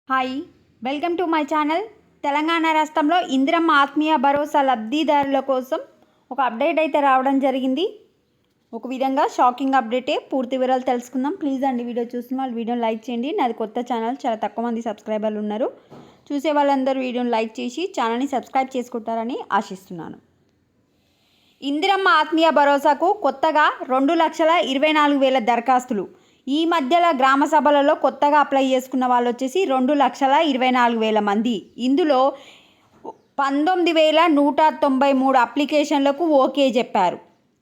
Hi, welcome to my channel. Telangana రాష్ట్రంలో ఇందిరమ్మ ఆత్మీయ భరోసా లబ్ధిదారుల కోసం ఒక అప్డేట్ అయితే రావడం జరిగింది. ఒక విధంగా షాకింగ్ అప్డేటే. పూర్తి వివరాలు తెలుసుకుందాం. ప్లీజ్ అండి, వీడియో చూసిన వాళ్ళు వీడియోని లైక్ చేయండి. నాది కొత్త ఛానల్, చాలా తక్కువ మంది సబ్స్క్రైబర్లు ఉన్నారు. చూసే వాళ్ళందరూ వీడియోని లైక్ చేసి ఛానల్ని సబ్స్క్రైబ్ చేసుకుంటారని ఆశిస్తున్నాను. ఇందిరమ్మ ఆత్మీయ భరోసాకు కొత్తగా 2,24,000 దరఖాస్తులు. ఈ మధ్యలో గ్రామ సభలలో కొత్తగా అప్లై చేసుకున్న వాళ్ళు వచ్చేసి 2,24,000 మంది. ఇందులో 19,193 అప్లికేషన్లకు ఓకే చెప్పారు.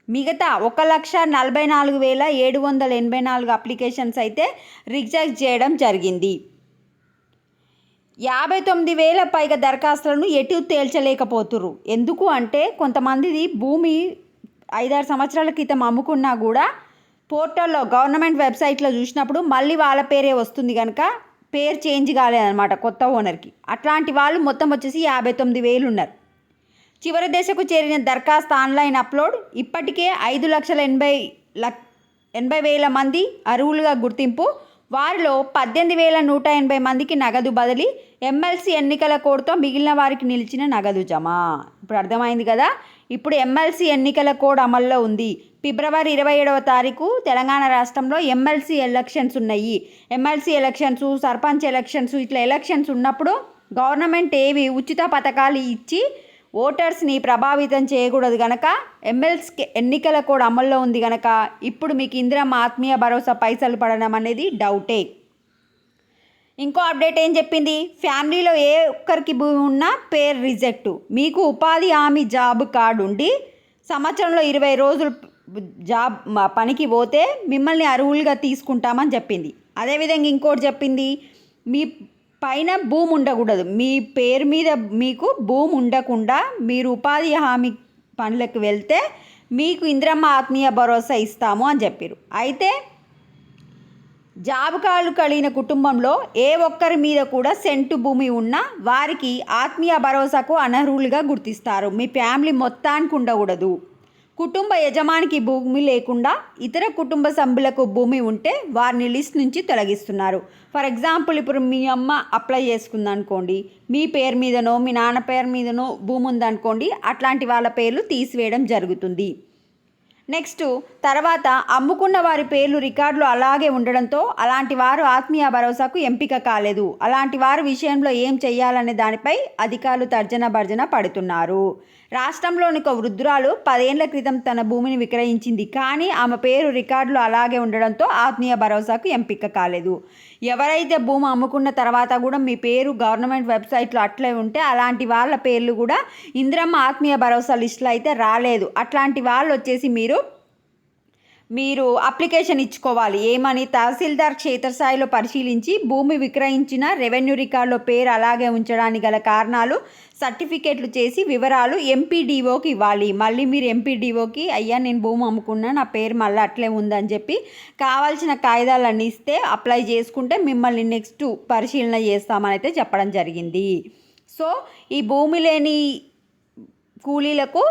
మిగతా 1,44,784 అప్లికేషన్స్ అయితే రిజెక్ట్ చేయడం జరిగింది. 59,000 పైగా దరఖాస్తులను ఎటు తేల్చలేకపోతుర్రు. ఎందుకు అంటే కొంతమందిది భూమి 5-6 సంవత్సరాల క్రితం అమ్ముకున్నా కూడా పోర్టల్లో గవర్నమెంట్ వెబ్సైట్లో చూసినప్పుడు మళ్ళీ వాళ్ళ పేరే వస్తుంది కనుక పేరు చేంజ్ కాలేదన్నమాట కొత్త ఓనర్కి. అట్లాంటి వాళ్ళు మొత్తం వచ్చేసి 59,000 ఉన్నారు. చివరి దశకు చేరిన దరఖాస్తు ఆన్లైన్ అప్లోడ్. ఇప్పటికే 5,80,000 మంది అర్హులుగా గుర్తింపు. వారిలో 18,180 మందికి నగదు బదిలీ. ఎమ్మెల్సీ ఎన్నికల కోడ్తో మిగిలిన వారికి నిలిచిన నగదు జమ. ఇప్పుడు అర్థమైంది కదా. ఇప్పుడు ఎమ్మెల్సీ ఎన్నికల కోడ్ అమల్లో ఉంది. ఫిబ్రవరి 27వ తారీఖు తెలంగాణ రాష్ట్రంలో ఎమ్మెల్సీ ఎలక్షన్స్ ఉన్నాయి. ఎమ్మెల్సీ ఎలక్షన్స్, సర్పంచ్ ఎలక్షన్స్, ఇట్లా ఎలక్షన్స్ ఉన్నప్పుడు గవర్నమెంట్ ఏవి ఉచిత పథకాలు ఇచ్చి ఓటర్స్ని ప్రభావితం చేయకూడదు కనుక ఎమ్మెల్సీ ఎన్నికల కోడ్ అమల్లో ఉంది కనుక ఇప్పుడు మీకు ఇందిరమ్మ ఆత్మీయ భరోసా పైసలు పడడం అనేది డౌటే. ఇంకో అప్డేట్ ఏం చెప్పింది, ఫ్యామిలీలో ఏ ఒక్కరికి భూమి ఉన్నా పేరు రిజెక్ట్. మీకు ఉపాధి హామీ జాబ్ కార్డు ఉండి సంవత్సరంలో 20 రోజులు జాబ్ పనికి పోతే మిమ్మల్ని అర్హులుగా తీసుకుంటామని చెప్పింది. అదేవిధంగా ఇంకోటి చెప్పింది, మీ పైన భూమి ఉండకూడదు. మీ పేరు మీద మీకు భూమి ఉండకుండా మీరు ఉపాధి హామీ పనులకు వెళ్తే మీకు ఇందిరమ్మ ఆత్మీయ భరోసా ఇస్తాము అని చెప్పారు. అయితే జాబ్ కార్డు కలిగిన కుటుంబంలో ఏ ఒక్కరి మీద కూడా సెంటు భూమి ఉన్నా వారికి ఆత్మీయ భరోసాకు అనర్హులుగా గుర్తిస్తారు. మీ ఫ్యామిలీ మొత్తానికి ఉండకూడదు. కుటుంబ యజమానికి భూమి లేకుండా ఇతర కుటుంబ సభ్యులకు భూమి ఉంటే వారిని లిస్ట్ నుంచి తొలగిస్తున్నారు. ఫర్ ఎగ్జాంపుల్, ఇప్పుడు మీ అమ్మ అప్లై చేసుకుందనుకోండి, మీ పేరు మీదనో మీ నాన్న పేరు మీదనో భూమి ఉందనుకోండి, అట్లాంటి వాళ్ళ పేర్లు తీసివేయడం జరుగుతుంది. నెక్స్ట్ తర్వాత అమ్ముకున్న వారి పేర్లు రికార్డులో అలాగే ఉండడంతో అలాంటి వారు ఆత్మీయ భరోసాకు ఎంపిక కాలేదు. అలాంటి వారి విషయంలో ఏం చేయాలనే దానిపై అధికారులు తర్జన భర్జన పడుతున్నారు. రాష్ట్రంలోని ఒక వృద్ధురాలు 10 ఏళ్ల క్రితం తన భూమిని విక్రయించింది. కానీ ఆమె పేరు రికార్డులో అలాగే ఉండడంతో ఆత్మీయ భరోసాకు ఎంపిక కాలేదు. ఎవరైతే భూమి అమ్ముకున్న తర్వాత కూడా మీ పేరు గవర్నమెంట్ వెబ్సైట్లో అట్లే ఉంటే అలాంటి వాళ్ళ పేర్లు కూడా ఇందిరమ్మ ఆత్మీయ భరోసా లిస్టులో అయితే రాలేదు. అట్లాంటి వాళ్ళు వచ్చేసి మీరు అప్లికేషన్ ఇచ్చుకోవాలి. ఏమని, తహసీల్దార్ క్షేత్రస్థాయిలో పరిశీలించి భూమి విక్రయించిన రెవెన్యూ రికార్డులో పేరు అలాగే ఉంచడానికి గల కారణాలు సర్టిఫికేట్లు చేసి వివరాలు ఎంపీడీఓకి ఇవ్వాలి. మళ్ళీ మీరు ఎంపీడీఓకి అయ్యా నేను భూమి అమ్ముకున్నా, నా పేరు మళ్ళీ అట్లే ఉందని చెప్పి కావాల్సిన కాగితాలన్నీ ఇస్తే అప్లై చేసుకుంటే మిమ్మల్ని నెక్స్ట్ పరిశీలన చేస్తామని అయితే చెప్పడం జరిగింది. సో ఈ భూమి లేని కూలీలకు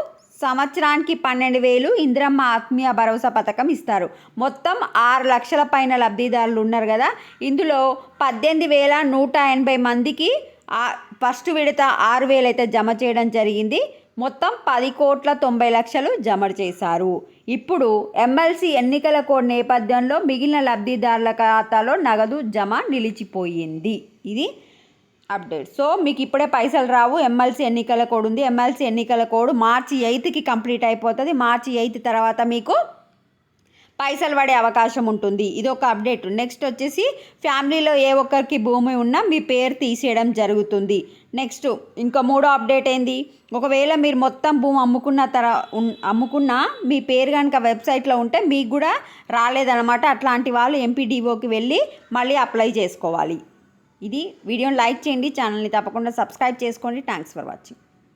సంవత్సరానికి 12,000 ఇందిరమ్మ ఆత్మీయ భరోసా పథకం ఇస్తారు. మొత్తం 6 లక్షల పైన లబ్ధిదారులు ఉన్నారు కదా. ఇందులో 18,180 మందికి ఫస్ట్ విడత 6,000 అయితే జమ చేయడం జరిగింది. మొత్తం 10,90,00,000 జమ చేశారు. ఇప్పుడు ఎమ్మెల్సీ ఎన్నికల కోడ్ నేపథ్యంలో మిగిలిన లబ్ధిదారుల ఖాతాలో నగదు జమ నిలిచిపోయింది. ఇది అప్డేట్. సో మీకు ఇప్పుడే పైసలు రావు. ఎమ్మెల్సీ ఎన్నికల కోడ్ ఉంది. ఎమ్మెల్సీ ఎన్నికల కోడ్ మార్చి 8కి కంప్లీట్ అయిపోతుంది. మార్చి 8 తర్వాత మీకు పైసలు పడే అవకాశం ఉంటుంది. ఇది ఒక అప్డేట్. నెక్స్ట్ వచ్చేసి ఫ్యామిలీలో ఏ ఒక్కరికి భూమి ఉన్నా మీ పేరు తీసేయడం జరుగుతుంది. నెక్స్ట్ ఇంకా 3వ అప్డేట్ ఏంది, ఒకవేళ మీరు మొత్తం భూమి అమ్ముకున్నా మీ పేరు కనుక వెబ్సైట్లో ఉంటే మీకు కూడా రాలేదన్నమాట. అట్లాంటి వాళ్ళు ఎంపీడీఓకి వెళ్ళి మళ్ళీ అప్లై చేసుకోవాలి. ఇది వీడియోని లైక్ చేయండి, ఛానల్ని తప్పకుండా సబ్స్క్రైబ్ చేసుకోండి. Thanks for watching.